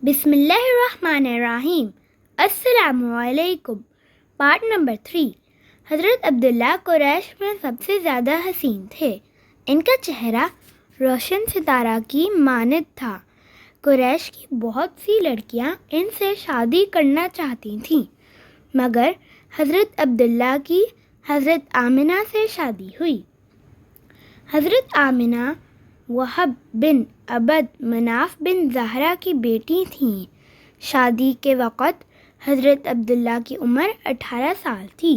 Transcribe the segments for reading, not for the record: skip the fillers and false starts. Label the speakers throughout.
Speaker 1: بسم اللہ الرحمن الرحیم۔ السلام علیکم۔ Part number 3۔ حضرت عبداللہ قریش میں سب سے زیادہ حسین تھے۔ ان کا چہرہ روشن ستارہ کی مانند تھا۔ قریش کی بہت سی لڑکیاں ان سے شادی کرنا چاہتی تھیں، مگر حضرت عبداللہ کی حضرت آمنہ سے شادی ہوئی۔ حضرت آمنہ وہب بن عبد مناف بن زہرہ کی بیٹی تھیں۔ شادی کے وقت حضرت عبداللہ کی عمر 18 سال تھی۔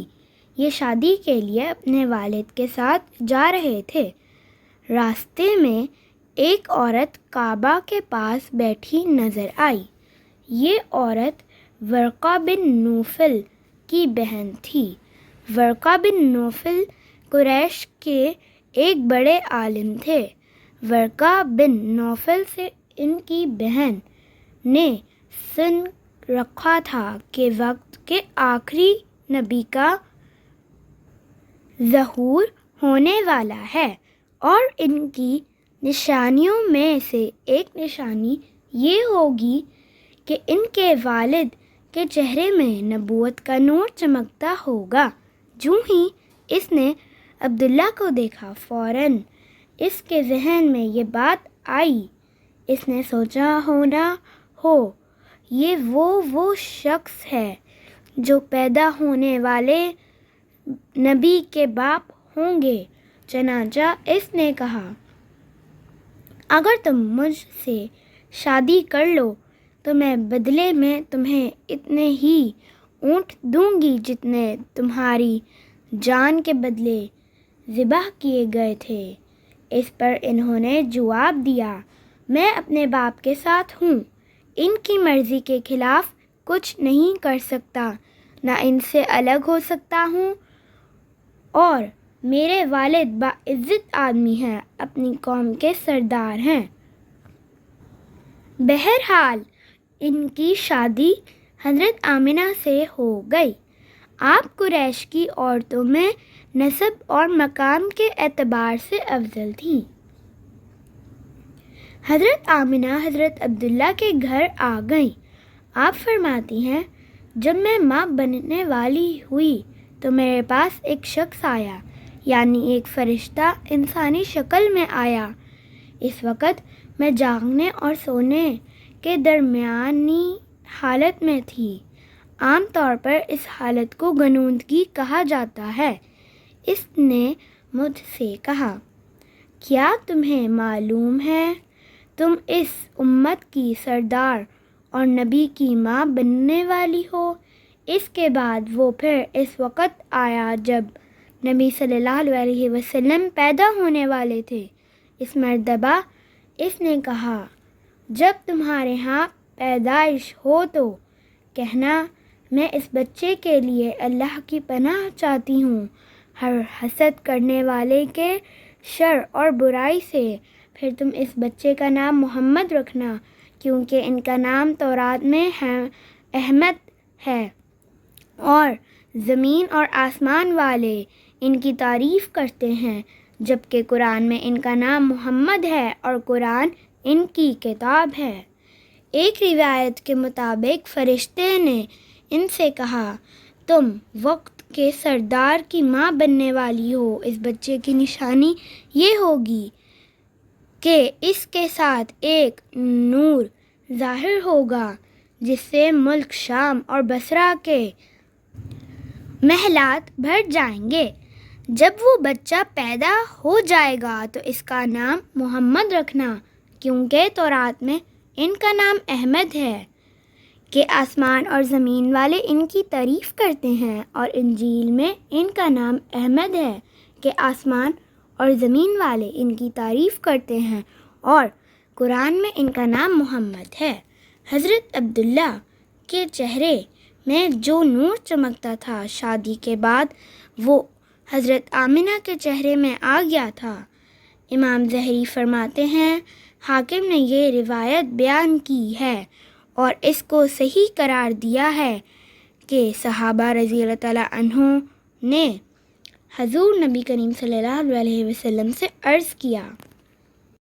Speaker 1: یہ شادی کے لیے اپنے والد کے ساتھ جا رہے تھے۔ راستے میں ایک عورت کعبہ کے پاس بیٹھی نظر آئی۔ یہ عورت ورقہ بن نوفل کی بہن تھی۔ ورقہ بن نوفل قریش کے ایک بڑے عالم تھے۔ ورقہ بن نوفل سے ان کی بہن نے سن رکھا تھا کہ وقت کے آخری نبی کا ظہور ہونے والا ہے، اور ان کی نشانیوں میں سے ایک نشانی یہ ہوگی کہ ان کے والد کے چہرے میں نبوت کا نور چمکتا ہوگا۔ جو ہی اس نے عبداللہ کو دیکھا، فوراً اس کے ذہن میں یہ بات آئی۔ اس نے سوچا یہ وہ شخص ہے جو پیدا ہونے والے نبی کے باپ ہوں گے۔ چنانچہ اس نے کہا، اگر تم مجھ سے شادی کر لو تو میں بدلے میں تمہیں اتنے ہی اونٹ دوں گی جتنے تمہاری جان کے بدلے ذبح کیے گئے تھے۔ اس پر انہوں نے جواب دیا، میں اپنے باپ کے ساتھ ہوں، ان کی مرضی کے خلاف کچھ نہیں کر سکتا، نہ ان سے الگ ہو سکتا ہوں، اور میرے والد باعزت آدمی ہیں، اپنی قوم کے سردار ہیں۔ بہرحال ان کی شادی حضرت آمنہ سے ہو گئی۔ آپ قریش کی عورتوں میں نسب اور مقام کے اعتبار سے افضل تھیں۔ حضرت آمنہ حضرت عبداللہ کے گھر آ گئیں۔ آپ فرماتی ہیں، جب میں ماں بننے والی ہوئی تو میرے پاس ایک شخص آیا، یعنی ایک فرشتہ انسانی شکل میں آیا۔ اس وقت میں جاگنے اور سونے کے درمیانی حالت میں تھی۔ عام طور پر اس حالت کو غنودگی کہا جاتا ہے۔ اس نے مجھ سے کہا، کیا تمہیں معلوم ہے تم اس امت کی سردار اور نبی کی ماں بننے والی ہو؟ اس کے بعد وہ پھر اس وقت آیا جب نبی صلی اللہ علیہ وسلم پیدا ہونے والے تھے۔ اس مرتبہ اس نے کہا، جب تمہارے ہاں پیدائش ہو تو کہنا، میں اس بچے کے لیے اللہ کی پناہ چاہتی ہوں ہر حسد کرنے والے کے شر اور برائی سے۔ پھر تم اس بچے کا نام محمد رکھنا، کیونکہ ان کا نام تورات میں احمد ہے، اور زمین اور آسمان والے ان کی تعریف کرتے ہیں، جبکہ قرآن میں ان کا نام محمد ہے، اور قرآن ان کی کتاب ہے۔ ایک روایت کے مطابق فرشتے نے ان سے کہا، تم وقت کے سردار کی ماں بننے والی ہو۔ اس بچے کی نشانی یہ ہوگی کہ اس کے ساتھ ایک نور ظاہر ہوگا، جس سے ملک شام اور بصرہ کے محلات بھر جائیں گے۔ جب وہ بچہ پیدا ہو جائے گا تو اس کا نام محمد رکھنا، کیونکہ تورات میں ان کا نام احمد ہے کہ آسمان اور زمین والے ان کی تعریف کرتے ہیں، اور انجیل میں ان کا نام احمد ہے کہ آسمان اور زمین والے ان کی تعریف کرتے ہیں، اور قرآن میں ان کا نام محمد ہے۔ حضرت عبداللہ کے چہرے میں جو نور چمکتا تھا، شادی کے بعد وہ حضرت آمنہ کے چہرے میں آ گیا تھا۔ امام ظہری فرماتے ہیں، حاکم نے یہ روایت بیان کی ہے اور اس کو صحیح قرار دیا ہے کہ صحابہ رضی اللہ تعالیٰ عنہم نے حضور نبی کریم صلی اللہ علیہ وسلم سے عرض کیا،